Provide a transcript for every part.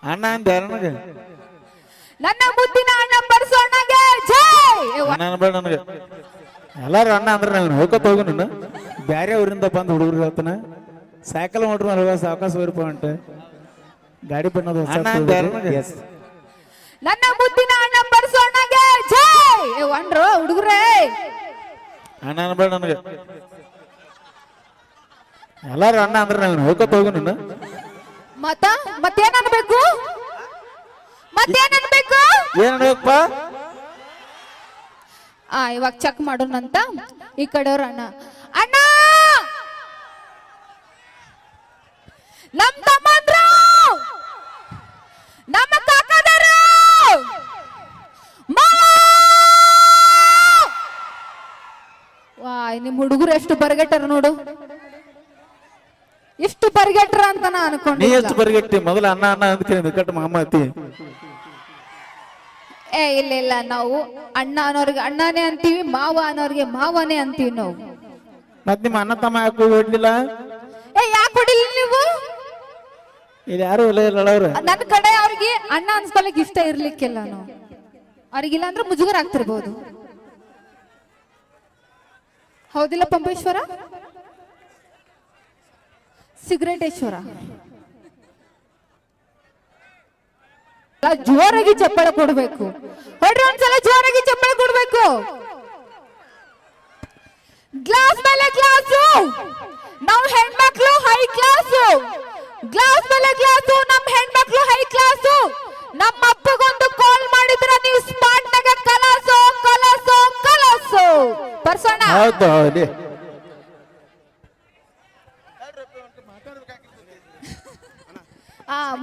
ಅಣ್ಣ ಅಂದ ನನಗೆ ನನ್ನ ಮುದ್ದಿನ ಅಣ್ಣ ಪರ್ಸೋಣಗೆ ಜೈ ಅಣ್ಣ ಅನ್ಬೇಡ ನನಗೆ ಎಲ್ಲಾರು ಅಣ್ಣ ಅಂದ್ರೆ ನಾನು ಹೋಗತ್ ಹೋಗು ನಾನು ಬ್ಯಾರೆ ಊರಿಂದ ಬಂದು ಹುಡುಗರು ಹೇಳ್ತಾನೆ ಸೈಕಲ್ ಮೋಟ್ರ್ ಮೇಲೆ ಹೋಗ ಸಾವಕಾಶ ಹೋಗ್ರಪ್ಪ ಅಂಟ ಗಾಡಿ ಬಣ್ಣದ ಅಣ್ಣ ಅಂದ ನನಗೆ ನನ್ನ ಮುದ್ದಿನ ಅಣ್ಣ ಪರ್ಸೋಣಗೆ ಜೈ ಒಂಡ್ರು ಹುಡುಗರೇ ಅಣ್ಣ ಅನ್ಬೇಡ ನನಗೆ ಎಲ್ಲಾರು ಅಣ್ಣ ಅಂದ್ರೆ ನಾನು ಹೋಗತ್ ಹೋಗು ನಾನು ಮತ್ತೇನ್ ಅನ್ಬೇಕು ಏನ್ ಅನ್ಬೇಕಪ್ಪ ಇವಾಗ ಚೆಕ್ ಮಾಡೋಣಂತ ಈ ಕಡೆಯವ್ರ ಅಣ್ಣ ಅಣ್ಣ ನಮ್ ತಮ್ಮಂದ್ರು ನಮ್ಮ ಕಾಕದರು ನಿಮ್ ಹುಡುಗರು ಎಷ್ಟು ಬರಗೆಟ್ಟರ ನೋಡು ಎಷ್ಟು ಬರಗೆಟ್ರ ಅಂತ ನಾ ನೀ ಅನ್ಕೊಂಡೆ ಎಷ್ಟು ಬರಿಗಟ್ಟಿ ಮೊದಲ ಅಣ್ಣ ಅಣ್ಣ ಅಂತ ಕಟ್ಟು ಮಾಮ ಅತ್ತಿ ಇಲ್ಲ ನಾವು ಅಣ್ಣ ಅನ್ನೋರ್ಗೆ ಅಣ್ಣನೇ ಅಂತೀವಿ ಮಾವ ಅನ್ನೋರ್ಗೆ ಮಾವನೇ ಅಂತೀವಿ ನಾವು ಮತ್ ನಿಮ್ಮ ಅಣ್ಣ ತಮ್ಮ ಯಾಕೆ ಹೊಡ್ಲಿಲ್ಲ ಯಾಕೆ ಹೊಡಿಲ್ಲ ನೀವು ಇಲ್ಲಿ ಯಾರು ಇಲ್ಲ ಅವ್ರು ನನ್ನ ಕಡೆ ಅವ್ರಿಗೆ ಅಣ್ಣ ಅನ್ಸ್ಕೊಳಕ್ ಇಷ್ಟ ಇರ್ಲಿಕ್ಕಿಲ್ಲ ನಾವು ಅವ್ರಿಗಿಲ್ಲ ಅಂದ್ರೆ ಮುಜುಗರ ಆಗ್ತಿರ್ಬೋದು ಹೌದಿಲ್ಲ ಪಂಪೇಶ್ವರ ಸಿಗರೇಟೇಶ್ವರ ಜೋರಾಗಿ ಚಪ್ಪಳೆ ಕೊಡ್ಬೇಕು ಹೊಡ್ರಿ ಒಂದ್ಸಲ ಜೋರಾಗಿ ಚಪ್ಪಳೆ ಕೊಡ್ಬೇಕು ಗ್ಲಾಸ್ ಮೇಲೆ ಗ್ಲಾಸು ನಾವು ಹೆಣ್ಮಕ್ಳು ಹೈ ಕ್ಲಾಸು ಗ್ಲಾಸ್ ಮೇಲೆ ಗ್ಲಾಸು ನಮ್ ಹೆಣ್ಮಕ್ಳು ಹೈ ಕ್ಲಾಸು ನಮ್ಮ ಅಪ್ಪಗೊಂದು ಕಾಲ್ ಮಾಡಿದ್ರ ನೀವು ಸ್ಪಾಟ್ ನಾಗ ಕಲಾಸು ಕಲಾಸು ಕಲಾಸು ಪರ್ಸೋಣ ಹೌದು ಹೌದು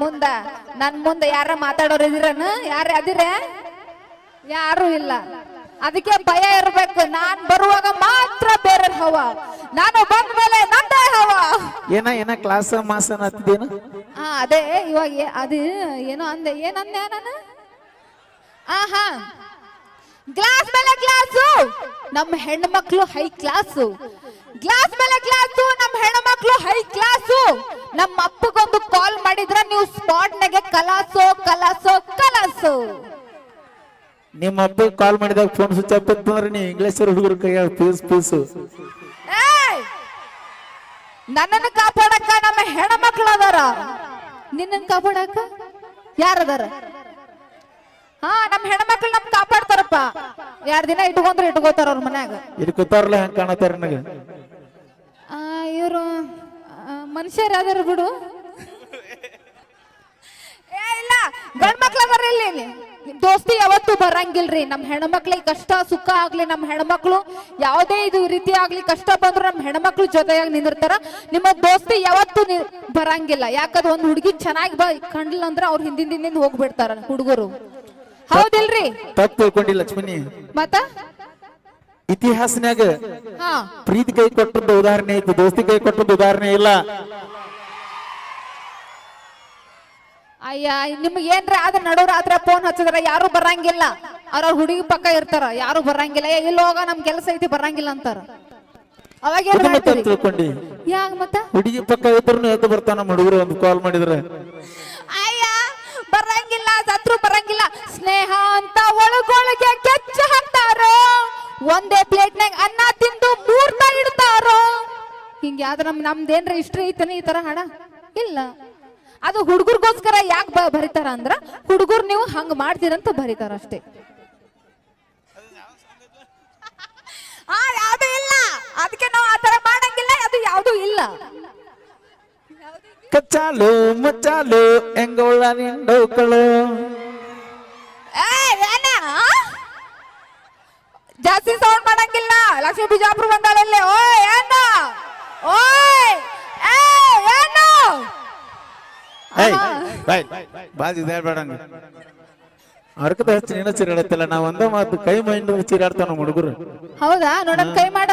ಮುಂದ ನನ್ ಮುಂದೆ ಯಾರ ಮಾತಾಡೋರು ಇದಿರನ ಯಾರ ಅದಿರ ಯಾರು ಇಲ್ಲ ಅದಕ್ಕೆ ಭಯ ಇರ್ಬೇಕು ನಾನ್ ಬರುವಾಗ ಮಾತ್ರ ಬೇರೆ ಹವ ನಾನು ಬಂದ ಮೇಲೆ ನಂದೇ ಹವ ಏನ ಕ್ಲಾಸ್ ಮಾಸ ಹತ್ತಿದೇನು ಅದೇ ಇವಾಗ ಅದು ಏನೋ ಅಂದೆ ಏನಂದೆ ನಾನು ಹಾ ಗ್ಲಾಸ್ ಮೇಲೆ ಗ್ಲಾಸು ನಮ್ಮ ಹೆಣ್ಮಕ್ಳು ಹೈ ಕ್ಲಾಸು ಗ್ಲಾಸ್ ಮೇಲೆ ಗ್ಲಾಸು ನಮ್ಮ ಹೆಣ್ಮಕ್ಳು ಹೈ ಕ್ಲಾಸು ನಮ್ಮ ಅಪ್ಪಗೊಂದು ಕಾಲ್ ಮಾಡಿದ್ರ ನೀವು ಸ್ಪಾಟ್ ನಾಗೆ ಕಲಾಸು ಕಲಾಸು ಕಲಾಸು ನಿಮ್ಮ ಅಪ್ಪ ಕಾಲ್ ಮಾಡಿದಾಗ ಫೋನ್ ಸ್ವಿಚ್ ಆಫ್ ಇತ್ತಂದ್ರೆ ನೀ ಇಂಗ್ಲಿಷ್ ಹುಡುಗರ ಕೈಯ ಪೀಸು ನನ್ನನ್ನು ಕಾಪಾಡಕ್ಕ ನಮ್ಮ ಹೆಣ್ಮಕ್ಳು ಅದಾರ ನಿನ್ನನ್ನು ಕಾಪಾಡಕ್ಕ ಯಾರದಾರ ನಮ್ ಹೆಣ್ಮಕ್ಳು ನಮ್ ಕಾಪಾಡ್ತಾರಪ್ಪ 2 ದಿನ ಇಟ್ಕೋತಾರ ಅವ್ರ ಮನ್ಯಾಗ ಇಟ್ಕೋತಾರಲ್ಲ ಹೆಂಗ್ ಕಾಣತಾರ ನನಗೆ ಇವರು ಮನುಷ್ಯರು ಯಾವ್ದಾರು ಬಿಡು ಇಲ್ಲ ಗಂಡ್ ಮಕ್ಳ ಅದಾರ ಇಲ್ಲಿ ದೋಸ್ತಿ ಯಾವತ್ತು ಬರಂಗಿಲ್ರಿ ನಮ್ ಹೆಣ್ಮಕ್ಳಿಗೆ ಕಷ್ಟ ಸುಖ ಆಗ್ಲಿ ನಮ್ ಹೆಣ್ಮಕ್ಳು ಯಾವುದೇ ಇದು ರೀತಿ ಆಗ್ಲಿ ಕಷ್ಟ ಬಂದ್ರು ನಮ್ ಹೆಣ್ಮಕ್ಳು ಜೊತೆಯಾಗಿ ನಿಂದಿರ್ತಾರ ನಿಮ್ಮ ದೋಸ್ತಿ ಯಾವತ್ತು ಬರಂಗಿಲ್ಲ ಯಾಕಂದ್ರೆ ಒಂದ್ ಹುಡುಗಿ ಚೆನ್ನಾಗಿ ಕಂಡ್ಲಿಲ್ಲ ಅಂದ್ರೆ ಅವ್ರ ಹಿಂದಿಂದ ಹೋಗ್ಬಿಡ್ತಾರ ಹುಡುಗರು ಹೌದಿಲ್ರಿ ತಪ್ಪು ತಿಳ್ಕೊಂಡಿ ಲಕ್ಷ್ಮಣಿ ಮತ್ತ ಇತಿಹಾಸನ್ಯಾಗ ಪ್ರೀತಿ ಕೈ ಕೊಟ್ಟದ್ದು ಉದಾಹರಣೆ ಐತಿ ದೋಸ್ತಿ ಕೈ ಕೊಟ್ಟದ್ದು ಉದಾಹರಣೆ ಇಲ್ಲ ಅಯ್ಯ ನಿಮ್ಗೆ ಏನ್ರ ಆದ್ರೆ ನಡುರಾತ್ರಿ ಫೋನ್ ಹಚ್ಚಿದ್ರ ಯಾರು ಬರಂಗಿಲ್ಲ ಅವ್ರ ಹುಡುಗಿ ಪಕ್ಕ ಇರ್ತಾರ ಯಾರು ಬರಂಗಿಲ್ಲ ಇಲ್ಲಿ ಹೋಗ ನಮ್ ಕೆಲಸ ಐತಿ ಬರಂಗಿಲ್ಲ ಅಂತಾರ ಅವಾಗ ತಿಳ್ಕೊಂಡಿ ಯಾಕ ಮತ್ತ ಹುಡುಗಿ ಪಕ್ಕ ಇದ್ರು ಎದ್ದು ಬರ್ತಾನ ನಮ್ಮ ಹುಡುಗರು ಒಂದು ಕಾಲ್ ಮಾಡಿದ್ರೆ ಅಯ್ಯ ಬರಂಗಿಲ್ಲ ಸತ್ರು ಬರಂಗಿಲ್ಲ ಸ್ನೇಹ ಅಂತ ಒಳಗೊಳಗೆ ಕೆಚ್ಚ ಹಾಕ್ತಾರೋ ಒಂದೇ ಪ್ಲೇಟ್ನಾಗ ಅನ್ನ ತಿಂದು 3 ತ ಇಡ್ತಾರೋ ಹಿಂಗ ಯಾವ್ದ್ರ ನಮ್ದೇನ್ರ ಇಷ್ಟ ಐತನ ಈ ತರ ಹಾಡ ಇಲ್ಲ ಅದು ಹುಡುಗರ್ಗೋಸ್ಕರ ಯಾಕೆ ಬರೀತಾರ ಅಂದ್ರ ಹುಡುಗರು ನೀವು ಹಂಗ ಮಾಡ್ತೀರಂತ ಬರೀತಾರ ಅಷ್ಟೇ ಯಾವ್ದು ಇಲ್ಲ ಅದಕ್ಕೆ ನಾವು ಆತರ ಮಾಡಂಗಿಲ್ಲ ಅದು ಯಾವ್ದು ಇಲ್ಲ ಕಚ್ಚಾಲು ಮುಚ್ಚಾಲು ಎಂಗೋಳ ನಿಂಡೋಕಳು ಜಾಸ್ತಿ ಸೌಂಡ್ ಮಾಡಂಗಿಲ್ಲ ಲಕ್ಷ್ಮೀ ಬಿಜಾಪುರ ಬಂದಾಳಲ್ಲೇ ಓಯ್ ಏನ ಓಯ್ ಏನು ಬಾಜಿ ಬೇಡ ಅರ್ಕದ ಹೆಚ್ಚು ನೀನು ಚೀರಾಡತ್ತಿಲ್ಲ ನಾವ್ ಒಂದ ಮಾತು ಕೈ ಮೈಂಡ್ ಚೀರಾಡ್ತಾವ ನಮ್ಮ ಹುಡುಗರು ಹೌದಾ ನೋಡನ್ ಕೈ ಮಾಡ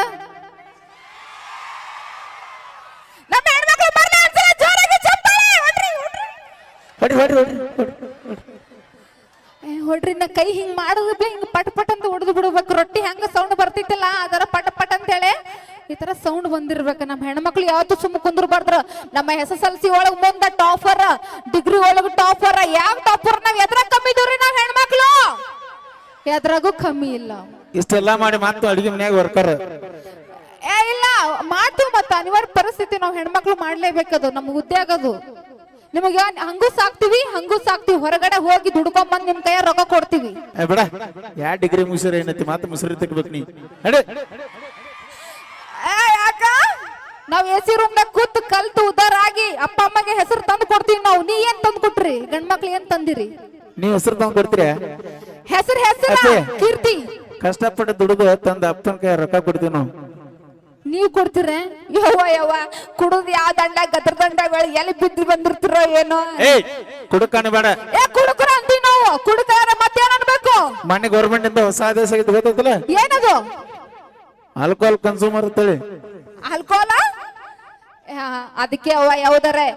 ಹೊಡ್ರಿ ನಾ ಕೈ ಹಿಂಗ್ ಮಾಡೋದು ಹಿಂಗ್ ಪಟ್ ಪಟ್ ಅಂತ ಹೊಡೆದು ಬಿಡ್ಬೇಕು ರೊಟ್ಟಿ ಹೆಂಗ ಸೌಂಡ್ ಬರ್ತಿತ್ತಲ್ಲ ಅದರ ಪಟ್ ಪಟ್ ಅಂತ ಹೇಳಿ ಈ ತರ ಸೌಂಡ್ ಬಂದಿರ್ಬೇಕ. ನಮ್ಮ ಹೆಣ್ಮಕ್ಳು ಯಾವತ್ತು ಸುಮ್ಮ ಕುಂದ್ರಬಾರ್ದ್ರ. ನಮ್ಮ SSLC ಒಳಗ್ ಮುಂದ ಟಾಪರ್, ಡಿಗ್ರಿ ಒಳಗ್ ಟಾಪರ್. ಯಾವ ಟಾಪರ್? ನಾವ್ ಎದ್ರಾಗ ಕಮ್ಮಿ ಇದ್ದೀವ್ರಿ? ನಾವ್ ಹೆಣ್ಮಕ್ಳು ಎದ್ರಾಗೂ ಕಮ್ಮಿ ಇಲ್ಲ. ಇಷ್ಟೆಲ್ಲಾ ಮಾಡಿ ಮಾತು ಅಡಿಗೆ ಮನ್ಯಾಗ ವರ್ಕರ್ ಇಲ್ಲ ಮಾಡ್ತೀವಿ. ಮತ್ತ ಅನಿವಾರ್ಯ ಪರಿಸ್ಥಿತಿ, ನಾವ್ ಹೆಣ್ಮಕ್ಳು ಮಾಡ್ಲೇಬೇಕದು, ನಮ್ ಹುದ್ದೆ ಆಗೋದು. ನಿಮಗೆ ಹಂಗೂ ಸಾಕ್ತಿವಿ, ಹೊರಗಡೆ ಹೋಗಿ ದುಡ್ಕೊಂಬಂದ್ ನಿಮ್ ಕೈಯ ರೊಕ್ಕ ಕೊಡ್ತೀವಿ. ಬಿಡ, ಯಾ ಡಿಗ್ರಿ ಮುಗಿಸಿರ ಏನೈತಿ ಮಾತು ಮುಸುರಿ ತೆಗಿಬೇಕು ನೀ. ನಡೆ. ಯಾಕ? ನಾವ್ AC ರೂಮ್ನಾಗ ಕೂತ್ ಕಲ್ತು ಉದ್ದಾರ ಆಗಿ ಅಪ್ಪ ಅಮ್ಮಗೆ ಹೆಸರು ತಂದು ಕೊಡ್ತೀವಿ ನಾವು. ನೀ ಏನ್ ತಂದು ಕೊಟ್ರಿ? ಗಂಡ್ಮಕ್ಳು ಏನ್ ತಂದಿರಿ? ನೀವ್ ಹೆಸರು ತಂದು ಕೊಡ್ತೀರ? ಹೆಸರು ಕೀರ್ತಿ. ಕಷ್ಟಪಟ್ಟು ದುಡುದು ತಂದ ಅಪ್ಪನ ಕೈ ರೊಕ್ಕ ಕೊಡ್ತೀವಿ ನಾವು. ನೀವ್ ಕೊಡ್ತೀರ? ಯವ್ವ ಕುಡುದ್ ಯಾವ ದಂಡ ಗದ್ರ ದಂಡಗಳು ಎಲ್ಲಿ ಬಿದ್ದು ಬಂದಿರ್ತಿರೋ ಏನೋ. ಕುಡುಕಾಣಿ ಬೇಡ. ಕುಡುಕರ ಅಂತೀವಿ ನಾವು. ಕುಡುಕಾರ ಮತ್ತೇನ್ ಅನ್ಬೇಕು? ಮೊನ್ನೆ ಗೌರ್ಮೆಂಟ್ ಇಂದ ಹೊಸ ಆದೇಶ ಆಗಿದ್ದು ಗೊತ್ತೈತಲ್ಲ? ಏನದು? ಆಲ್ಕೋಹಾಲ್ ಕನ್ಸೂಮರ್ ಅಂತೇಳಿ. ಆಲ್ಕೋಹಾಲ? ಅದಕ್ಕೆ ಅವ್ವ ಯಾವ್ದಾರೆ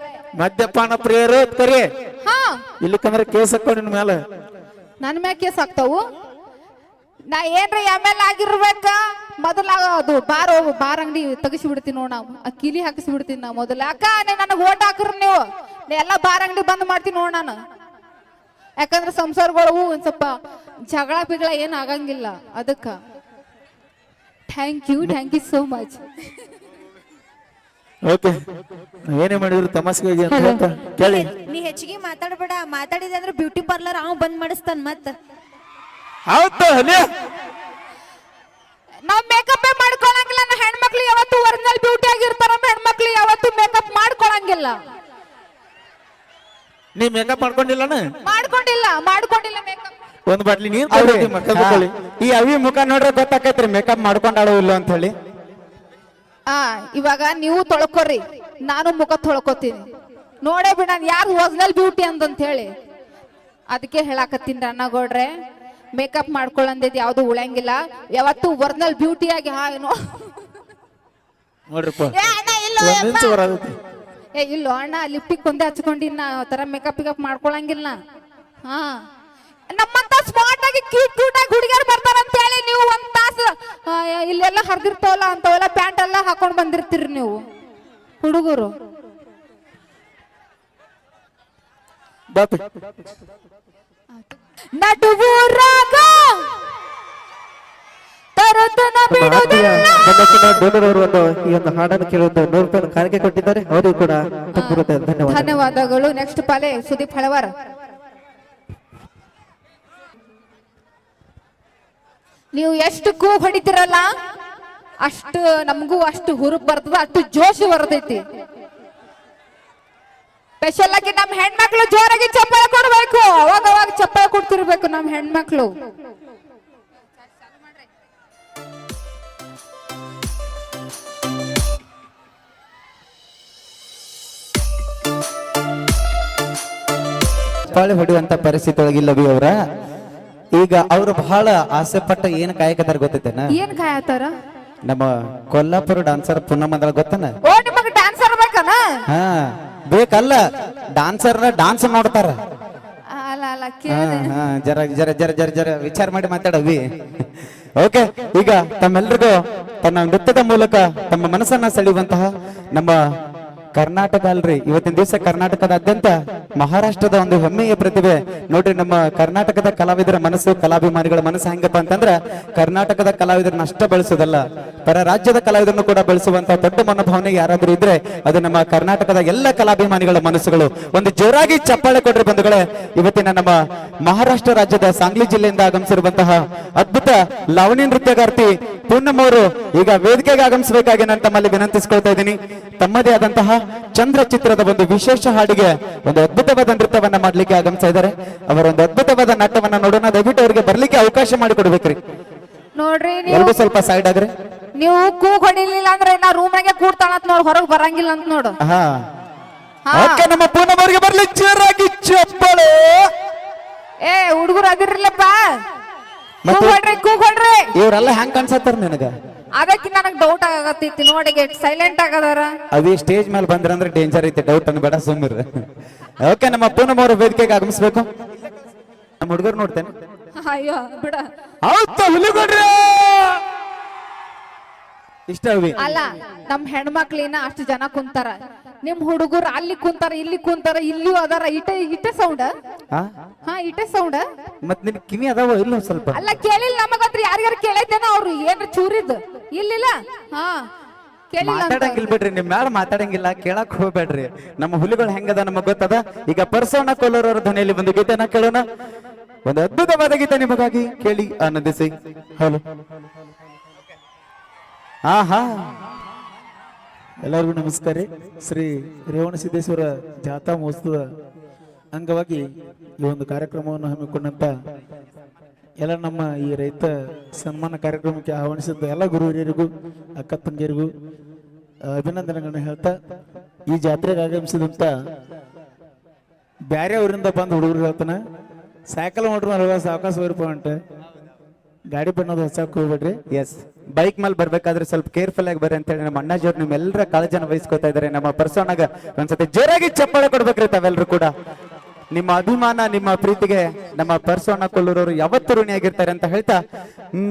ಮದ್ಯಪಾನ ಪ್ರಿಯರು ಕರಿ. ಹಾ, ಇಲ್ಲಿಕಂದ್ರೆ ಕೇಸ್ ಹಾಕೊಂಡು ನಿನ್ ಮೇಲೆ. ನನ್ ಮ್ಯಾಗ ಕೇಸ್ ಆಗ್ತಾವು? ನಾ ಏನ್ರಿ ML ಆಗಿರ್ಬೇಕ? ಮೊದಲ ಅದು ಬಾರ್ ಅಂಗಡಿ ತೆಗಿಸಿ ಬಿಡ್ತೀನಿ ನೋಡ್. ನಾವು ಕಿಲಿ ಹಾಕಿಸಿ ಬಿಡ್ತೀನಿ ನಾ ಮೊದಲ. ಅಕ್ಕ ನನಗ್ ಓಟ್ ಹಾಕ್ರಿ ನೀವು, ಎಲ್ಲಾ ಬಾರ್ ಅಂಗಡಿ ಬಂದ್ ಮಾಡ್ತೀನಿ ನೋಡ್ ನಾನು. ಯಾಕಂದ್ರೆ ಸಂಸಾರಗಳು ಒಂದ್ ಸ್ವಲ್ಪ ಜಗಳ ಪಿಗಳ ಏನ್ ಆಗಂಗಿಲ್ಲ ಅದಕ್ಕ. Thank you so much. Okay, ಏನೇ ಮಾಡಿದ್ರು ತಮಾಷೆಗೆ ಅಂತ ಹೇಳ್ತಾ ಕೇಳಿ. ನೀ ಹೆಚ್ಚಿಗೆ ಮಾತಾಡಬೇಡ. ಮಾತಾಡಿದೆ ಅಂದ್ರೆ ಬ್ಯೂಟಿ ಪಾರ್ಲರ್ ಅವ್ ಬಂದ್ ಮಾಡಿಸ್ತಾನ ಮತ್ತ. ಹೌದು, ನಾವ್ ಮೇಕಪ್ ಮಾಡ್ಕೊಳಂಗಿಲ್ಲ. ನಮ್ಮ ಹೆಣ್ಮಕ್ಳು ಯಾವತ್ತು ಒರಿಜಿನಲ್ ಬ್ಯೂಟಿ ಆಗಿರ್ತಾರ. ನಮ್ಮ ಹೆಣ್ಮಕ್ಳು ಯಾವತ್ತು ಮೇಕಪ್ ಮಾಡ್ಕೊಳಂಗಿಲ್ಲ. ನೀ ಮೇಕಪ್ ಮಾಡ್ಕೊಂಡಿಲ್ಲನ? ಮಾಡ್ಕೊಂಡಿಲ್ಲ ಮೇಕಪ್. ಒಂದ್ ಬಾಟ್ಲಿ ನೀರ್ ಮಕ್ಕಳಿ. ಈ ಅವಿ ಮುಖ ನೋಡ್ರೆ ಗೊತ್ತಾಕೈತ್ರಿ ಮೇಕಪ್ ಮಾಡ್ಕೊಂಡಾಳು ಇಲ್ಲ ಅಂತ ಹೇಳಿ. ಇವಾಗ ನೀವು ತೊಳ್ಕೊರಿ, ನಾನು ಮುಖ ತೊಳ್ಕೊತೀನಿ. ನೋಡೇ ಬಿಡ ಯಾರು ಒರಿಜಿನಲ್ ಬ್ಯೂಟಿ ಅಂತ ಹೇಳಿ. ಅದಕ್ಕೆ ಹೇಳಾಕತ್ತೀನಿ ಅಣ್ಣಗೌಡ್ರೆ, ಮೇಕಪ್ ಮಾಡ್ಕೊಳ್ಳಂದಿದ್ ಯಾವ್ದು ಉಳಂಗಿಲ್ಲ. ಯಾವತ್ತು ಒರಿಜಿನಲ್ ಬ್ಯೂಟಿ ಆಗಿ ನೋಡ್ರಿಪ್ಪ. ಇಲ್ಲೋ ಅಣ್ಣ, ಲಿಪ್ಟಿಕ್ ಒಂದೇ ಹಚ್ಕೊಂಡಿನ ತರ ಮೇಕಪ್ ಮಾಡ್ಕೊಳಂಗಿಲ್ಲ. ಹಾ, ನಮ್ಮಂತ ಸ್ಮಾರ್ಟ್ ಆಗಿ ಕ್ಯೂಟ್ ಆಗಿ ಹುಡುಗಿಯರು ಬರ್ತಾರ ಅಂತ ಹೇಳಿ ನೀವು ಒಂದ್ ತಾಸು ಇಲ್ಲೆಲ್ಲ ಹರಿದಿರ್ತಾವಲ್ಲ ಅಂತವೆಲ್ಲ ಪ್ಯಾಂಟ್ ಎಲ್ಲ ಹಾಕೊಂಡ್ ಬಂದಿರ್ತೀರಿ ನೀವು ಹುಡುಗರು. ನಡುವೂರಾಗ ಈ ಒಂದು ಹಾಡನ್ನು ಕೇಳುವುದು 100 ರೂಪಾಯಿ ಕಾಣಿಕೆ ಕೊಟ್ಟಿದ್ದಾರೆ. ಅವರಿಗೂ ಕೂಡ ಧನ್ಯವಾದಗಳು. ನೆಕ್ಸ್ಟ್ ಪಾಲೆ ಸುದೀಪ್ ಹಳವರ್. ನೀವು ಎಷ್ಟು ಕೂಗ್ ಹೊಡಿತಿರಲ್ಲ ಅಷ್ಟು ನಮಗೂ ಅಷ್ಟು ಹುರುಪ್ ಬರ್ತದ, ಅಷ್ಟು ಜೋಶ್ ಬರ್ತೈತಿ. ಸ್ಪೆಷಲ್ ಆಗಿ ನಮ್ಮ ಹೆಣ್ಮಕ್ಳು ಜೋರಾಗಿ ಚಪ್ಪಾಳೆ ಕೊಡ್ಬೇಕು. ಅವಾಗ ಚಪ್ಪಾಳೆ ಕೊಡ್ತಿರ್ಬೇಕು ನಮ್ಮ ಹೆಣ್ಮಕ್ಳು. ಚಪ್ಪಾಳೆ ಹೊಡೆಯುವಂತ ಪರಿಸ್ಥಿತಿ ಒಳಗಿಲ್ಲವಿ ಅವರ. ಈಗ ಅವರು ಬಹಳ ಆಸೆ ಪಟ್ಟ ಏನ್ ಕಾಯಕತ್ತಾರ ಗೊತ್ತೈತೇನ? ಏನ್ ಕಾಯತಾರ? ನಮ್ಮ ಕೊಲ್ಲಾಪುರ ಡಾನ್ಸರ್ ಪುನ್ನಮ್ಮಂದಳ ಗೊತ್ತನ? ಓ, ನಿಮಗೆ ಡ್ಯಾನ್ಸರ್ ಬೇಕನ? ಹಾ, ಬೇಕಲ್ಲ. ಡಾನ್ಸರ್ ಡಾನ್ಸ್ ನೋಡ್ತಾರ. ಜರ ಜರ ಜರ ಜರ ಜರ ವಿಚಾರ ಮಾಡಿ ಮಾತಾಡವಿ. ಓಕೆ, ಈಗ ತಮ್ಮೆಲ್ರಿಗೂ ತನ್ನ ನೃತ್ಯದ ಮೂಲಕ ತಮ್ಮ ಮನಸ್ಸನ್ನ ಸೆಳೆಯುವಂತಹ ನಮ್ಮ ಕರ್ನಾಟಕ ಅಲ್ರಿ, ಇವತ್ತಿನ ದಿವಸ ಕರ್ನಾಟಕದಾದ್ಯಂತ ಮಹಾರಾಷ್ಟ್ರದ ಒಂದು ಹೆಮ್ಮೆಯ ಪ್ರತಿಭೆ ನೋಡ್ರಿ. ನಮ್ಮ ಕರ್ನಾಟಕದ ಕಲಾವಿದರ ಮನಸ್ಸು, ಕಲಾಭಿಮಾನಿಗಳ ಮನಸ್ಸು ಹೆಂಗಪ್ಪ ಅಂತಂದ್ರ ಕರ್ನಾಟಕದ ಕಲಾವಿದರನ್ನ ಅಷ್ಟ ಬೆಳೆಸೋದಲ್ಲ, ಪರ ರಾಜ್ಯದ ಕಲಾವಿದರನ್ನು ಕೂಡ ಬೆಳೆಸುವಂತ ದೊಡ್ಡ ಮನೋಭಾವನೆ ಯಾರಾದ್ರೂ ಇದ್ರೆ ಅದು ನಮ್ಮ ಕರ್ನಾಟಕದ ಎಲ್ಲ ಕಲಾಭಿಮಾನಿಗಳ ಮನಸ್ಸುಗಳು. ಒಂದು ಜೋರಾಗಿ ಚಪ್ಪಾಳೆ ಕೊಡ್ರಿ ಬಂಧುಗಳೇ. ಇವತ್ತಿನ ನಮ್ಮ ಮಹಾರಾಷ್ಟ್ರ ರಾಜ್ಯದ ಸಾಂಗ್ಲಿ ಜಿಲ್ಲೆಯಿಂದ ಆಗಮಿಸಿರುವಂತಹ ಅದ್ಭುತ ಲಾವಣಿ ನೃತ್ಯಗಾರ್ತಿ ಪೂರ್ಣಮ್ ಅವರು ಈಗ ವೇದಿಕೆಗೆ ಆಗಮಿಸಬೇಕಾಗಿ ನಾನು ತಮ್ಮಲ್ಲಿ ವಿನಂತಿಸಿಕೊಳ್ತಾ ಇದ್ದೀನಿ. ತಮ್ಮದೇ ಆದಂತಹ ಚಂದ್ರ ಚಿತ್ರದ ಒಂದು ವಿಶೇಷ ಹಾಡಿಗೆ ಒಂದು ಅದ್ಭುತವಾದ ನೃತ್ಯವನ್ನ ಮಾಡ್ಲಿಕ್ಕೆ ಆಗಮಿಸ್ತಾ ಇದ್ದಾರೆ. ಅವರ ಒಂದು ಅದ್ಭುತವಾದ ನಾಟ್ಯವನ್ನ ನೋಡೋಣ. ದಯವಿಟ್ಟು ಅವರಿಗೆ ಬರ್ಲಿಕ್ಕೆ ಅವಕಾಶ ಮಾಡಿಕೊಡ್ಬೇಕ್ರಿ. ನೋಡ್ರಿ, ಎಲ್ರು ಸ್ವಲ್ಪ ಸೈಡ್ ಆಗ್ರಿ. ನೀವು ಕೂಗ್ ಹೊಡಿಲಿಲ್ಲ ಅಂದ್ರೆ ನಾ ರೂಮ್ನಾಗೆ ಕೂಡ್ತಾಳಂತ ನೋಡ್, ಹೊರಗ್ ಬರಂಗಿಲ್ಲ ಅಂತ ನೋಡು. ಓಕೆ, ನಮ್ಮ ಪೂನಮ್ ಅವರಿಗೆ ಬರ್ಲಿ ಜೋರಾಗಿ ಚಪ್ಪಾಳೆ. ಹುಡುಗರು ಅದಿರ್ಲಪ್ಪ, ಕೂಗ್ ಹೊಡ್ರಿ. ಇವರೆಲ್ಲ ಹೆಂಗ್ ಕಾಣಿಸತ್ತಾರ ನಿನಗ? ಅದಕ್ಕೆ ನನಗ್ ಡೌಟ್ ಆಗತ್ತೈತಿ ನೋಡಿ, ಸೈಲೆಂಟ್ ಆಗದಾರ. ಅವಿ ಸ್ಟೇಜ್ ಮೇಲೆ ಬಂದ್ರಂದ್ರೆ ಡೇಂಜರ್ ಐತಿ, ಡೌಟ್ ಅನ್ನು ಬೇಡ, ಸುಮ್ಮಿರ. ಓಕೆ, ನಮ್ಮ ಪೂನಮ್ ಅವರು ವೇದಿಕೆಗೆ ಆಗಮಿಸ್ಬೇಕು. ನಮ್ಮ ಹುಡುಗರು ನೋಡ್ತೇನೆ. ಅಯ್ಯೋ ಬಿಡ. ಹೌದು, ಹುಲಿಗೊಡ್ರಿ ಇಷ್ಟ ಅವಿ ಅಲ್ಲ ನಮ್ ಹೆಣ್ಮಕ್ಳಿನ ಅಷ್ಟು ಜನ ಕುಂತಾರ, ನಿಮ್ ಹುಡುಗರು ಅಲ್ಲಿ ಕುಂತಾರ ಇಲ್ಲಿ ಕುಂತಾರ ಇಲ್ಲಿಯೂ ಅದಾರ. ಇಟೆ ಸೌಂಡ್ ಹಾ ಹಾ ಇಟೆ ಸೌಂಡ್. ಮತ್ ನಿನ್ ಕಿವಿ ಅದಾವ ಇಲ್ಲ ಒಂದ್ ಸ್ವಲ್ಪ ಅಲ್ಲ ಕೇಳಿಲ್ಲ ನಮಗಂತ್ರ ಯಾರ್ಯಾರು ಕೇಳೈತೇನ ಅವ್ರು ಏನ್ರ ಚೂರಿದ್ ಇಲ್ಲಿಲ್ಲ. ಹಾ ಕೇಳಿಲ್ಲ ಅಂತ. ಮಾತಾಡಂಗಿಲ್ಲ ಬಿಡ್ರಿ, ನಿಮ್ ಮ್ಯಾಲ ಮಾತಾಡಂಗಿಲ್ಲ, ಕೇಳಕ್ ಹೋಗ್ಬೇಡ್ರಿ. ನಮ್ಮ ಹುಲಿಗಳು ಹೆಂಗದ ನಮಗ್ ಗೊತ್ತದ. ಈಗ ಪರ್ಸೋಣ ಕೊಲ್ಲೂರವರ ಧ್ವನಿಯಲ್ಲಿ ಒಂದು ಗೀತೆನ ಕೇಳೋಣ. ಒಂದು ಅದ್ಭುತವಾದ ಗೀತೆ ನಿಮಗಾಗಿ, ಕೇಳಿ ಆನಂದಿಸಿ. ಹಲೋ ಹಾ ಹಾ ಎಲ್ಲರಿಗೂ ನಮಸ್ಕಾರ. ಶ್ರೀ ರೇವಣ ಸಿದ್ದೇಶ್ವರ ಜಾಥಾ ಮಹೋತ್ಸವದ ಅಂಗವಾಗಿ ಈ ಒಂದು ಕಾರ್ಯಕ್ರಮವನ್ನು ಹಮ್ಮಿಕೊಂಡಂತ ಎಲ್ಲ ನಮ್ಮ ಈ ರೈತ ಸನ್ಮಾನ ಕಾರ್ಯಕ್ರಮಕ್ಕೆ ಆಹ್ವಾನಿಸಿದ ಎಲ್ಲ ಗುರು ಹಿರಿಯರಿಗೂ ಅಕ್ಕ ತಂಗಿಯರಿಗೂ ಅಭಿನಂದನೆಗಳನ್ನು ಹೇಳ್ತಾ, ಈ ಜಾತ್ರೆಗೆ ಆಗಮಿಸಿದಂತ ಬ್ಯಾರೆ ಊರಿಂದ ಬಂದ ಹುಡುಗರು ಹೇಳ್ತಾನೆ, ಸೈಕಲ್ ಮೋಟ್ರ್ ಅವಕಾಶ ಪಾಯಿಂಟ್ ಗಾಡಿ ಬಣ್ಣದ ಹೊಸಕ್ಕೆ ಹೋಗ್ಬೇಡ್ರಿ. ಎಸ್, ಬೈಕ್ ಮೇಲೆ ಬರ್ಬೇಕಾದ್ರೆ ಸ್ವಲ್ಪ ಕೇರ್ಫುಲ್ ಆಗಿ ಬರ್ರಿ ಅಂತ ಹೇಳಿ ನಮ್ಮ ಅಣ್ಣಾಜಿಯವ್ರು ನಿಮ್ಮೆಲ್ಲರ ಕಾಳಜನ ವಹಿಸ್ಕೊತಾ ಇದಾರೆ. ನಮ್ಮ ಪರ್ಸೋನಾಗ ಒಂದ್ಸತಿ ಜೋರಾಗಿ ಚಪ್ಪಾಳೆ ಕೊಡ್ಬೇಕ್ರಿ ತಾವೆಲ್ಲರೂ ಕೂಡ. ನಿಮ್ಮ ಅಭಿಮಾನ, ನಿಮ್ಮ ಪ್ರೀತಿಗೆ ನಮ್ಮ ಪರ್ಸೋಣ ಕೊಲ್ಲೂರವರು ಯಾವತ್ತೂ ಋಣಿಯಾಗಿರ್ತಾರೆ ಅಂತ ಹೇಳ್ತಾ,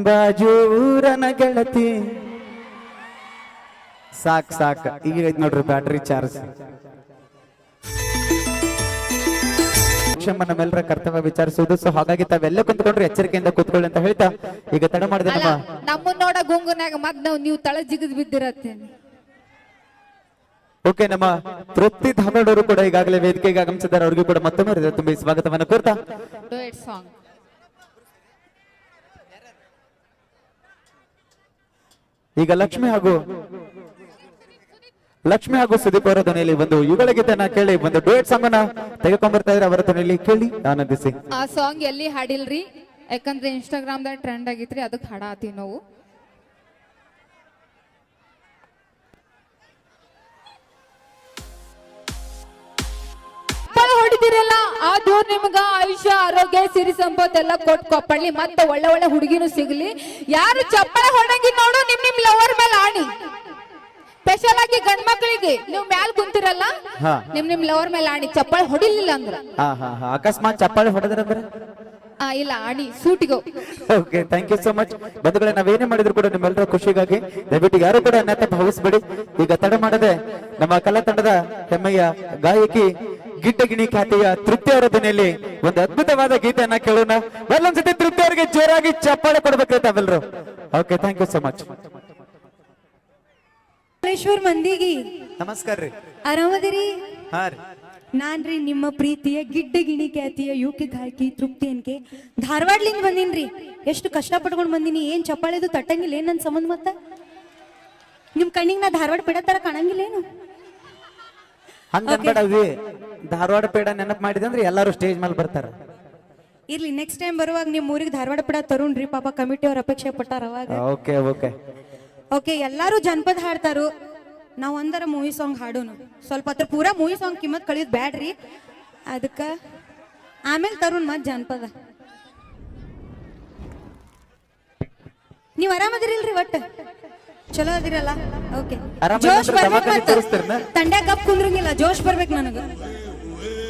ಬಾಜೂರನ ಗೆಳತಿ ಸಾಕ್ ಸಾಕ್ ಈಗ ಐತ್ ನೋಡ್ರಿ ಬ್ಯಾಟ್ರಿ ಚಾರ್ಜ್. ನಮ್ಮೆಲ್ಲರ ಕರ್ತವ್ಯ ವಿಚಾರಿಸುವುದು. ಸೊ ಹಾಗಾಗಿ ತಾವೆಲ್ಲ ಕುಂತ್ಕೊಂಡ್ರೆ ಎಚ್ಚರಿಕೆಯಿಂದ ಕೂತ್ಕೊಳ್ಳಿ ಅಂತ ಹೇಳ್ತಾ, ಈಗ ತಡ ಮಾಡಿದೆ ಅಲ್ಲ ನಮ್ಮನ್ನ ನೋಡ ಗುಂಗುನಾಗ ಮತ್ ನೀವು ತಳ ಜಿಗಿದ್ ಬಿದ್ದಿರತ್ತೇನೆ. ಓಕೆ, ನಮ್ಮ ತೃಪ್ತಿ ಧಾರವಾಡವರು ಕೂಡ ಈಗಾಗಲೇ ವೇದಿಕೆಗೆ ಆಗಮಿಸಿದ್ದಾರೆ. ಅವ್ರಿಗೂ ಕೂಡ ಮತ್ತೊಮ್ಮೆ ಹೃದಯ ತುಂಬಿ ಸ್ವಾಗತವನ್ನು ಕೋರ್ತಾ, ಡುಯೆಟ್ ಸಾಂಗ್ ಈಗ ಲಕ್ಷ್ಮಿ ಹಾಗೂ ಸುದೀಪ್ ಅವರ ಧ್ವನಿಯಲ್ಲಿ ಒಂದು ಯುಗಳ ಗೀತೆನ ಕೇಳಿ, ಒಂದು ಡುಯೆಟ್ ಸಾಂಗ್ ಅನ್ನ ತೆಗೆದುಕೊಂಡ್ಬರ್ತಾ ಇದ್ರೆ ಅವರ ಧ್ವನಿಯಲ್ಲಿ ಕೇಳಿ ಆನಂದಿಸಿ. ಆ ಸಾಂಗ್ ಎಲ್ಲಿ ಹಾಡಿಲ್ರಿ, ಯಾಕಂದ್ರೆ ಇನ್ಸ್ಟಾಗ್ರಾಮ್ ದಾಗ ಟ್ರೆಂಡ್ ಆಗಿತ್ರಿ, ಅದಕ್ಕೆ ಹಾಡಾತೀವಿ ನಾವು. ಹೊಡಿದಿರಲ್ಲ ಆ ದೇವ್ರ ನಿಮ್ಗ ಆಯುಷ್ಯ ಆರೋಗ್ಯ ಸಿರಿ ಸಂಪತ್ತೆಲ್ಲ ಕೊಟ್ಟು ಕೊಪ್ಪಳ್ಳಿ, ಮತ್ತೆ ಒಳ್ಳೆ ಒಳ್ಳೆ ಹುಡುಗಿನೂ ಸಿಗ್ಲಿ. ಯಾರು ಚಪ್ಪಳೆ ಹೊಡಂಗಿ ನೋಡು ನಿಮ್ ಲವರ್ ಮೇಲೆ ಆಡಿ. ಸ್ಪೆಷಲ್ ಆಗಿ ಗಂಡ್ ಮಕ್ಳಿಗೆ ನೀವು ಮ್ಯಾಲ್ ಕುಂತಿರಲ್ಲ, ಹಾ. ನಿಮ್ ಲವರ್ ಮೇಲೆ ಆಡಿ, ಚಪ್ಪಳೆ ಹೊಡಿಲಿಲ್ಲ ಅಂದ್ರ ಅಕಸ್ಮಾತ್ ಚಪ್ಪಾಳೆ ಹೊಡೆದ್ರೆ ಇಲ್ಲ ಆಡಿ ಸೂಟಿಗೋ. Okay, thank you so much ಬಂಧುಗಳೇ. ನಾವೇನೇ ಮಾಡಿದ್ರು ಕೂಡ ನಿಮ್ಮೆಲ್ಲರ ಖುಷಿಗಾಗಿ ದಯವಿಟ್ಟು ಯಾರು ಕೂಡ ಅನ್ಯತೆ ಭಾವಿಸಬೇಡಿ. ಈಗ ತಡ ಮಾಡದೆ ನಮ್ಮ ಕಲಾ ತಂಡದ ಹೆಮ್ಮೆಯ ಗಾಯಕಿ ಗಿಡ್ಡಗಿಣಿ ಖ್ಯಾತಿಯ ತೃಪ್ತಿ ಅವರ ಧ್ವನಿಯಲ್ಲಿ ಒಂದು ಅದ್ಭುತವಾದ ಗೀತೆಯನ್ನ ಕೇಳೋಣ. ಒಂದೊಂದ್ಸತಿ ತೃಪ್ತಿ ಅವರಿಗೆ ಜೋರಾಗಿ ಚಪ್ಪಾಳೆ ಕೊಡ್ಬೇಕು ತಾವೆಲ್ಲರೂ. Okay, thank you so much. ಮಂದಿಗೆ ನಮಸ್ಕಾರ ರೀ. ಆರಾಮದಿರಿ? ಹಾ ರೀ. ನಾನ್ರಿ ನಿಮ್ಮ ಪ್ರೀತಿಯ ಗಿಡ್ಡಗಿಣಿ ಖ್ಯಾತಿಯ ಯುಕೆ ಗಾಯಕಿ ತೃಪ್ತಿ ಅನ್ಕೆ ಧಾರವಾಡ್ಲಿಂದ ಬಂದಿನ್ರಿ. ಎಷ್ಟು ಕಷ್ಟ ಪಟ್ಕೊಂಡ್ ಬಂದಿನಿ. ಏನ್ ಚಪ್ಪಾಳೆದು ತಟ್ಟಂಗಿಲ್ಲ ಏನ್ ನನ್ ಸಂಬಂಧ? ಮತ್ತ ನಿಮ್ ಕಣ್ಣಿಗೆ ನಾ ಧಾರವಾಡ ಪೇಡ ತರ ಕಾಣಂಗಿಲ್ಲ ಏನು? ಹಂಗನ್ಬೇಡವಿ, ಧಾರವಾಡ ಪೇಡ ನೆನಪು ಮಾಡಿದೆ ಅಂದ್ರೆ ಎಲ್ಲಾರು ಸ್ಟೇಜ್ ಮೇಲೆ ಬರ್ತಾರ. ಇರ್ಲಿ, ನೆಕ್ಸ್ಟ್ ಟೈಮ್ ಬರುವಾಗ ನಿಮ್ ಊರಿಗೆ ಧಾರವಾಡ ಪೇಡ ತರುಣ್ರಿ. ಪಾಪ ಕಮಿಟಿ ಅವ್ರ ಅಪೇಕ್ಷೆ ಪಟ್ಟಾರ ಅವಾಗ. ಓಕೆ ಓಕೆ ಓಕೆ, ಎಲ್ಲಾರು ಜನಪದ ಹಾಡ್ತಾರು, ನಾವ್ ಒಂದರ ಮೂವಿ ಸಾಂಗ್ ಹಾಡೋನು. ಸ್ವಲ್ಪ ಹತ್ರ ಪೂರಾ ಮೂವಿ ಸಾಂಗ್ ಕಿಮ್ಮತ್ ಕಳಿಯೋದು ಬ್ಯಾಡ್ರಿ, ಅದಕ್ಕ ಆಮೇಲೆ ತರುಣ್ ಮತ್ ಜನಪದ. ನೀವ್ ಆರಾಮದಿರಿಲ್ರಿ? ಒಟ್ಟ ಚಲೋ ಅದಿರಲ್ಲ? ಓಕೆ, ಜೋಶ್ ಬರ್ಬೇಕು. ತಂಡ ಕಪ್ ಕುಂದ್ರಂಗಿಲ್ಲ, ಜೋಶ್ ಬರ್ಬೇಕು ನನಗ.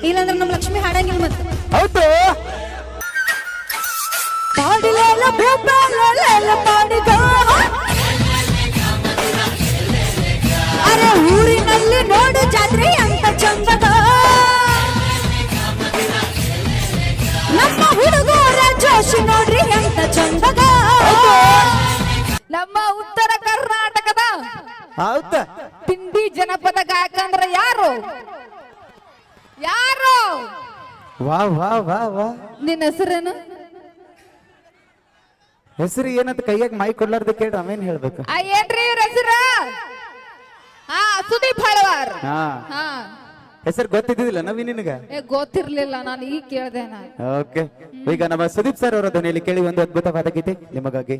ಇಲ್ಲಾಂದ್ರೆ ನಮ್ ಲಕ್ಷ್ಮಿ ಹಾಡಂಗಿಲ್ಲ. ಮತ್ತೆ ಹೌದು, ಅರೆ ಊರಿನಲ್ಲಿ ನೋಡು ಜಾತ್ರೆ ಅಂತ ಚಂದದ, ನಮ್ಮ ಹುಡುಗರ ಜೋಶಿ ನೋಡ್ರಿ ಅಂತ ಚಂದದ. ನಮ್ಮ ಉತ್ತರ ಕರ್ನಾಟಕದ ಹೌದಾ ಹಿಂದಿ ಜನಪದ ಗಾಯಕ ಅಂದ್ರ ಯಾರು? ಯಾರು? ವಾ ವಾ ವಾ ವಾ. ನಿನ್ನ ಹೆಸರೇನು? ಹೆಸರು ಏನಂತ ಕೈಯಾಗ ಮೈ ಕೊಡ್ಲಾರ್ದ ಕೇಳಿ ಅವೇನ್ ಹೇಳ್ಬೇಕು? ಏನ್ರಿ ಇವ್ರ ಹೆಸರ? ಹಾ, ಸುದೀಪ್ ಹಳವಾರ್. ಹಾ, ಹಾ, ಹೆಸರು ಗೊತ್ತಿದ್ದಿಲ್ಲ ನವಿ ನಿನಗ? ಗೊತ್ತಿರ್ಲಿಲ್ಲ, ನಾನು ಈಗ ಕೇಳ್ದೆ. ನಾನು ಓಕೆ, ಈಗ ನಮ್ಮ ಸುದೀಪ್ ಸರ್ ಅವರ ಧ್ವನಿಯಲ್ಲಿ ಕೇಳಿ ಒಂದು ಅದ್ಭುತವಾದ ಗೀತೆ ನಿಮಗಾಗಿ.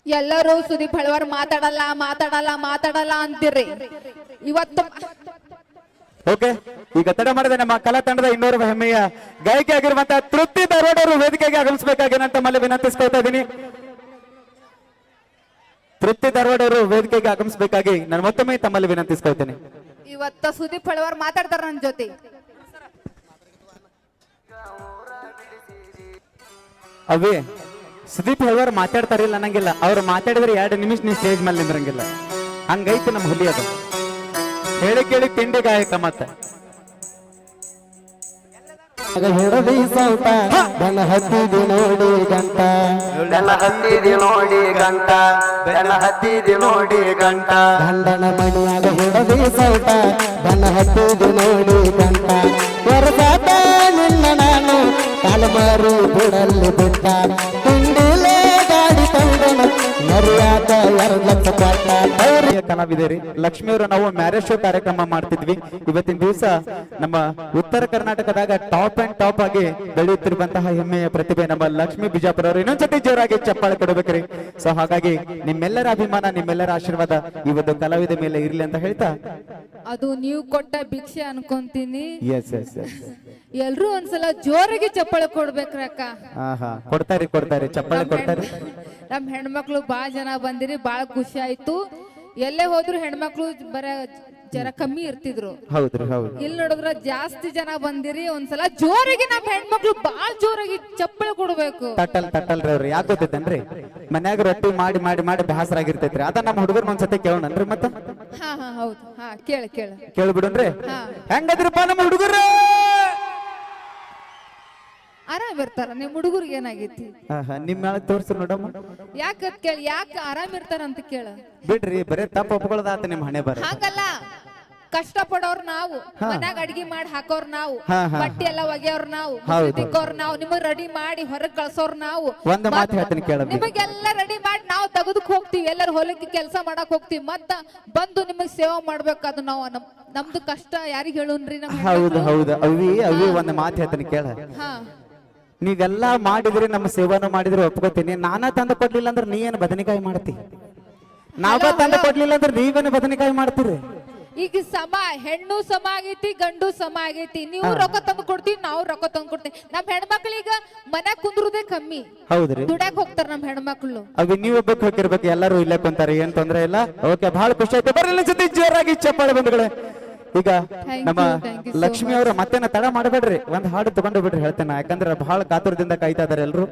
ಎಲ್ಲರೂ ಸುದೀಪ್ ಹಳವಾರ್ ಮಾತಾಡಲ್ಲ ಮಾತಾಡಲ್ಲ ಮಾತಾಡಲ್ಲ ಅಂತೀರಿ. ಇವತ್ತು ಓಕೆ, ಈಗ ತಡ ಮಾಡಿದ ನಮ್ಮ ಕಲಾ ತಂಡದ ಇನ್ನೋರ್ವ ಹೆಮ್ಮೆಯ ಗಾಯಕಿ ಆಗಿರುವಂತಹ ತೃಪ್ತಿ ಧಾರವಾಡ ಅವರು ವೇದಿಕೆಗೆ ಆಗಮಿಸಬೇಕಾಗಿ ನಾನು ತಮ್ಮಲ್ಲಿ ವಿನಂತಿಸ್ಕೊಳ್ತಾ ಇದ್ದೀನಿ. ತೃಪ್ತಿ ಧಾರವಾಡ ಅವರು ವೇದಿಕೆಗೆ ಆಗಮಿಸಬೇಕಾಗಿ ನಾನು ಮತ್ತೊಮ್ಮೆ ತಮ್ಮಲ್ಲಿ ವಿನಂತಿಸ್ಕೊಳ್ತೇನೆ. ಇವತ್ತ ಸುದೀಪ್ ಹಳವಾರ್ ಮಾತಾಡ್ತಾರ ನನ್ನ ಜೊತೆ. ಅವೇ ಸುದೀಪ್ ಹೇಳೋರು ಮಾತಾಡ್ತಾರಿಲ್ಲ ಅನ್ನಂಗಿಲ್ಲ ಅವ್ರು ಮಾತಾಡಿದ್ರೆ 2 ನಿಮಿಷ ನೀವು ಸ್ಟೇಜ್ ಮೇಲೆ ನಿಂದ್ರಂಗಿಲ್ಲ. ಹಂಗೈತಿ ನಮ್ಮ ಹುಲಿ ಅದು. ಹೇಳಿ ಕೇಳಿ ತಿಂಡಿ ಗಾಯಕ ಮತ್ತೆ ಹಿಡದಿ ಸೌಟ ಬೆನ ಹತ್ತಿದಿ ನೋಡಿ ಗಂಟ ಬೆನ ಹತ್ತಿದಿ ನೋಡಿ ಗಂಟ ಬೆನ ಹತ್ತಿದಿ ನೋಡಿ ಗಂಟ ಗಂಡನ ಮಣಿಯಾಗ ಹಿಡದಿ ಸೌಟ ಬೆನ ಹತ್ತಿದಿ ನೋಡಿ ಗಂಟ ಹೊರಸಾಟ ನಿನ್ನ ನಾನು ಕಾಲಮಾರಿ ಬಿಡಲ್ಲಿ ಬಿಟ್ಟ ಹಿಂಡಿಲೇ ಗಾಡಿ ತಂದನು ಮರ್ಯಾದ 2 ಲಕ್ಷ ಕೊಟ್ಟ ಕಲಾವಿದರಿ ಲಕ್ಷ್ಮಿಯವರು ನಾವು ಮ್ಯಾರೇಜ್ ಶೋ ಕಾರ್ಯಕ್ರಮ ಮಾಡ್ತಿದ್ವಿ. ಇವತ್ತಿನ ದಿವಸ ನಮ್ಮ ಉತ್ತರ ಕರ್ನಾಟಕದಾಗ ಟಾಪ್ ಅಂಡ್ ಟಾಪ್ ಆಗಿ ಬೆಳೆಯುತ್ತಿರುವಂತಹ ಹೆಮ್ಮೆಯ ಪ್ರತಿಭೆ ನಮ್ಮ ಲಕ್ಷ್ಮೀ ಬಿಜಾಪುರ ಅವರು ಇನ್ನೊಂದ್ಸತಿ ಜೋರಾಗಿ ಚಪ್ಪಾಳೆ ಕೊಡಬೇಕ್ರಿ. ಸೊ ಹಾಗಾಗಿ ನಿಮ್ಮೆಲ್ಲರ ಅಭಿಮಾನ ನಿಮ್ಮೆಲ್ಲರ ಆಶೀರ್ವಾದ ಈ ಒಂದು ಕಲಾವಿದ ಮೇಲೆ ಇರ್ಲಿ ಅಂತ ಹೇಳ್ತಾ ಅದು ನೀವು ಕೊಟ್ಟ ಭಿಕ್ಷೆ ಅನ್ಕೊಂತೀನಿ. ಎಸ್ ಎಸ್ ಎಸ್ ಎಲ್ರು ಒಂದ್ಸಲ ಜೋರಾಗಿ ಚಪ್ಪಾಳೆ ಕೊಡ್ಬೇಕ್ರಿ ಅಕ್ಕ. ಕೊಡ್ತಾರೆ ಚಪ್ಪಾಳೆ ಕೊಡ್ತಾರೆ. ನಮ್ ಹೆಣ್ಮಕ್ಳು ಬಾಳ ಜನ ಬಂದಿರಿ, ಬಾಳ ಖುಷಿ ಆಯ್ತು. ಎಲ್ಲೇ ಹೋದ್ರು ಹೆಣ್ಮಕ್ಳು ಜರ ಕಮ್ಮಿ ಇರ್ತಿದ್ರು. ಹೌದ್ರಿ ಹೌದು. ಇಲ್ಲಿ ನೋಡಿದ್ರ ಜಾಸ್ತಿ ಜನ ಬಂದಿರಿ. ಒಂದ್ಸಲ ಜೋರಾಗಿ ನಮ್ ಹೆಣ್ಮಕ್ಳು ಬಾಳ ಜೋರಾಗಿ ಚಪ್ಪಾಳೆ ಕೊಡ್ಬೇಕು. ತಟ್ಟಲ್ ಅವ್ರಿ ಯಾಕೆ ಗೊತ್ತೈತೇನ್ರಿ, ಮನ್ಯಾಗ ರೊಟ್ಟಿ ಮಾಡಿ ಮಾಡಿ ಮಾಡಿ ಬೇಸರಾಗಿರ್ತೈತ್ರಿ. ಅದ ನಮ್ಮ ಹುಡುಗರ್ ಒಂದ್ಸತಿ ಕೇಳೋಣನ್ರಿ ಮತ್ತ. ಹಾ ಹಾ ಹೌದು. ಹಾ ಕೇಳ್ಬಿಡನ್ರಿ. ಹೆಂಗದ್ರಪ್ಪ ನಮ್ಮ ಹುಡುಗರ? ಆರಾಮ್ ಇರ್ತಾರ. ನಿಮ್ ಹುಡುಗರಿಗೆ ಏನಾಗೈತಿ? ನಿಮ್ ಮ್ಯಾಲ ತೋರ್ಸ್ರಿ ನೋಡಮ್ಮ. ಯಾಕ ಕೇಳಿ, ಯಾಕ ಆರಾಮ್ ಇರ್ತಾರ ಅಂತ ಕೇಳ. ಬಿಡ್ರಿ, ಬರೇ ತಪ್ಪ ಒಪ್ಕೊಳ್ಳೋದಾತ ನಿಮ್ ಹಣೆ ಬರ. ಹಾಗಲ್ಲ, ಕಷ್ಟ ಪಡೋರ್ ನಾವು, ಮನ್ಯಾಗ ಅಡಿಗೆ ಮಾಡಿ ಹಾಕೋರ್ ನಾವು, ಬಟ್ಟೆ ಎಲ್ಲ ಒಗೆಯೋರ್ ನಾವು, ತಿಕ್ಕೋರ್ ನಾವು, ನಿಮಗ್ ರೆಡಿ ಮಾಡಿ ಹೊರಗ್ ಕಳ್ಸೋರ್ ನಾವು. ಒಂದ್ ಮಾತು ಹೇಳ್ತೀನಿ ಕೇಳ, ನಿಮಗೆಲ್ಲ ರೆಡಿ ಮಾಡಿ ನಾವು ತೆಗೆದಕ್ ಹೋಗ್ತಿವಿ, ಎಲ್ಲರೂ ಹೊಲಕ್ಕೆ ಕೆಲಸ ಮಾಡಕ್ ಹೋಗ್ತಿವಿ, ಮತ್ತ ಬಂದು ನಿಮಗ್ ಸೇವೆ ಮಾಡ್ಬೇಕು. ಅದು ನಾವು ನಮ್ದು ಕಷ್ಟ ಯಾರಿಗ್ ಹೇಳುನ್ರಿ? ನಮ್ ಹೌದು ಹೌದು ಅವಿ ಒಂದ್ ಮಾತು ಹೇಳ್ತೀನಿ ಕೇಳ. ನೀವೆಲ್ಲಾ ಮಾಡಿದ್ರಿ, ನಮ್ಮ ಸೇವಾನು ಮಾಡಿದ್ರಿ, ಒಪ್ಕೋತೀನಿ. ನಾನ ತಂದು ಕೊಡ್ಲಿಲ್ಲ ಅಂದ್ರೆ ನೀ ಏನ್ ಬದನೆಕಾಯಿ ಮಾಡ್ತಿ? ನಾವ ತಂದು ಕೊಡ್ಲಿಲ್ಲ ಅಂದ್ರೆ ನೀವೇನು ಬದನೆಕಾಯಿ ಮಾಡ್ತೀರಿ? ಈಗ ಹೆಣ್ಣು ಸಮ ಆಗೈತಿ, ಗಂಡು ಸಮ ಆಗೈತಿ. ನೀವು ರೊಕ್ಕ ತಂದು ಕೊಡ್ತೀವಿ, ನಾವು ರೊಕ್ಕ ತಂದು ಕೊಡ್ತೀವಿ. ನಮ್ ಹೆಣ್ಮಕ್ಳೀಗ ಮನ್ಯಾಗ ಕುಂದ್ರುದೇ ಕಮ್ಮಿ. ಹೌದ್ರಿ, ದುಡ್ಯಾಕ್ ಹೋಗ್ತಾರ ನಮ್ ಹೆಣ್ಮಕ್ಳು. ಅವಿ ನೀವ್ ಒಬ್ಬಕ್ಕೆ ಹೋಗಿರ್ಬೇಕು, ಎಲ್ಲರೂ ಇಲ್ಲೇ ಕುಂತಾರೆ, ಏನ್ ತೊಂದ್ರೆ ಇಲ್ಲ. ಓಕೆ, ಬಹಳ ಖುಷಿ ಆಯ್ತು. ಬರ್ರಿ ಜೊತೆ ಜೋರಾಗಿ ಚಪ್ಪಾಳೆ ಬಂಧುಗಳೇ. ಈಗ ನಮ್ಮ ಲಕ್ಷ್ಮಿ ಅವರು ಮತ್ತೇನ ತಡ ಮಾಡಬೇಡ್ರಿ, ಒಂದ್ ಹಾಡು ತಗೊಂಡು ಬಿಡ್ರಿ ಹೇಳ್ತೇನೆ. ಯಾಕಂದ್ರೆ ಬಹಳ ಕಾತುರದಿಂದ ಕಾಯ್ತಾ ಇದಾರೆ ಎಲ್ರು.